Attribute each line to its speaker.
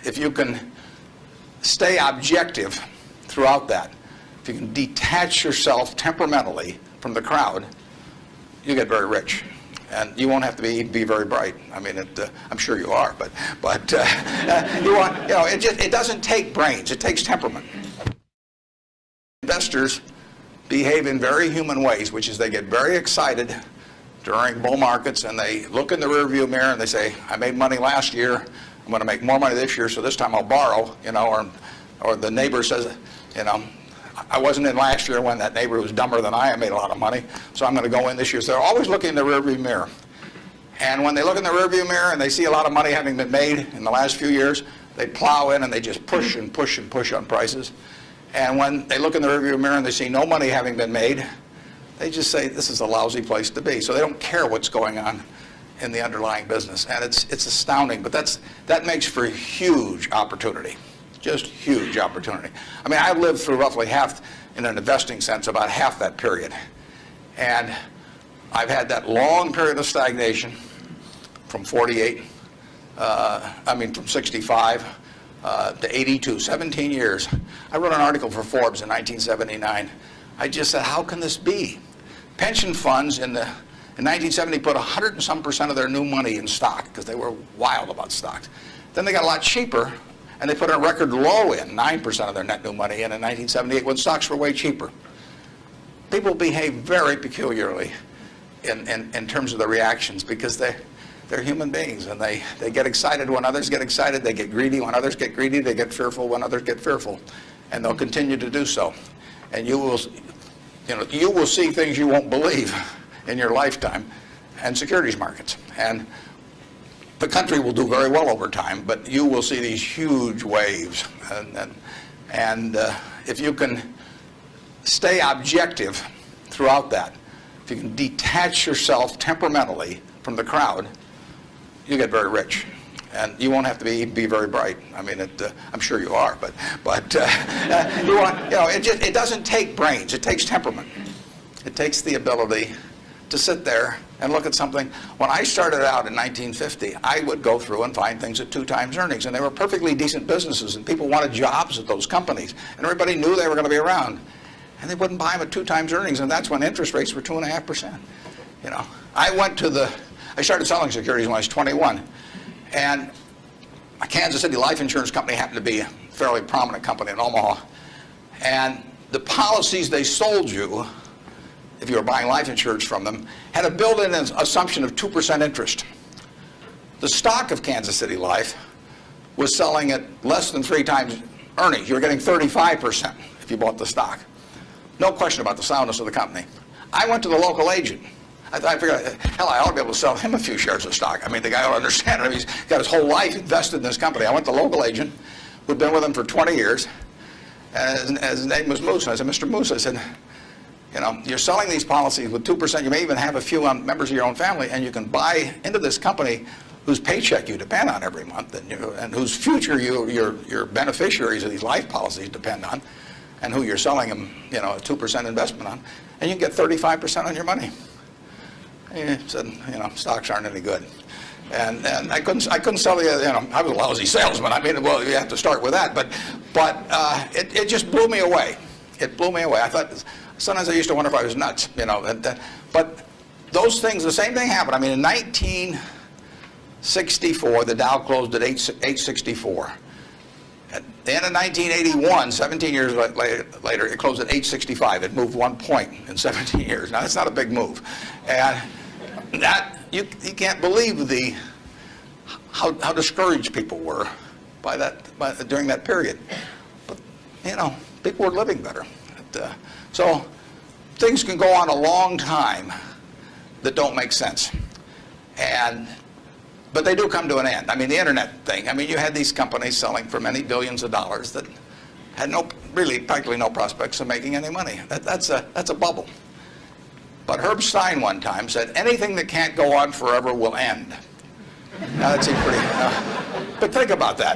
Speaker 1: if you can stay objective throughout that, if you can detach yourself temperamentally from the crowd, you get very rich. And you won't have to be very bright. I mean, I'm sure you are, but it doesn't take brains. It takes temperament. Investors behave in very human ways, which is they get very excited during bull markets, and they look in the rearview mirror and they say, "I made money last year. I'm going to make more money this year, so this time I'll borrow." Or the neighbor says, "I wasn't in last year when that neighbor was dumber than I made a lot of money, so I'm going to go in this year." So they're always looking in the rearview mirror. And when they look in the rearview mirror and they see a lot of money having been made in the last few years, they plow in and they just push and push and push on prices. And when they look in the rearview mirror and they see no money having been made, they just say, "This is a lousy place to be." So they don't care what's going on in the underlying business. And it's astounding, but that makes for huge opportunity. Just huge opportunity. I mean, I've lived through roughly half, in an investing sense, about half that period. And I've had that long period of stagnation from 48, from 65 to 82, 17 years. I wrote an article for Forbes in 1979. I just said, how can this be? Pension funds in 1970 put 100 and some % of their new money in stock because they were wild about stocks. Then they got a lot cheaper, and they put a record low in, 9% of their net new money in 1978 when stocks were way cheaper. People behave very peculiarly in terms of the reactions because they're human beings, and they get excited when others get excited. They get greedy when others get greedy. They get fearful when others get fearful, and they'll continue to do so. And you will see things you won't believe in your lifetime, and securities markets. And the country will do very well over time, but you will see these huge waves. And if you can stay objective throughout that, if you can detach yourself temperamentally from the crowd, you get very rich. And you won't have to be very bright. I mean, I'm sure you are, but it doesn't take brains. It takes temperament. It takes the ability to sit there and look at something. When I started out in 1950, I would go through and find things at 2 times earnings, and they were perfectly decent businesses, and people wanted jobs at those companies, and everybody knew they were going to be around, and they wouldn't buy them at 2 times earnings, and that's when interest rates were 2.5%. I started selling securities when I was 21, and a Kansas City life insurance company happened to be a fairly prominent company in Omaha, and the policies they sold you, if you were buying life insurance from them, had a built-in assumption of 2% interest. The stock of Kansas City Life was selling at less than 3 times earnings. You were getting 35% if you bought the stock. No question about the soundness of the company. I went to the local agent. I figured, hell, I ought to be able to sell him a few shares of stock. I mean, the guy ought to understand it. He's got his whole life invested in this company. I went to the local agent who'd been with him for 20 years, and his name was Moose. And I said, "Mr. Moose," I said, "you're selling these policies with 2%. You may even have a few members of your own family, and you can buy into this company whose paycheck you depend on every month, and whose future your beneficiaries of these life policies depend on, and who you're selling them, a 2% investment on, and you can get 35% on your money." He said, "Stocks aren't any good." And I couldn't sell the, I was a lousy salesman. I mean, well, you have to start with that, but it just blew me away. It blew me away. I thought, sometimes I used to wonder if I was nuts, but those things, the same thing happened. I mean, in 1964, the Dow closed at 864. At the end of 1981, 17 years later, it closed at 865. It moved 1 point in 17 years. Now, that's not a big move. And that, you can't believe how discouraged people were during that period. But, people were living better. So things can go on a long time that don't make sense. But they do come to an end. I mean, the internet thing. I mean, you had these companies selling for many billions of dollars that had practically no prospects of making any money. That's a bubble. But Herb Stein one time said, "Anything that can't go on forever will end." Now that seems pretty. But think about that.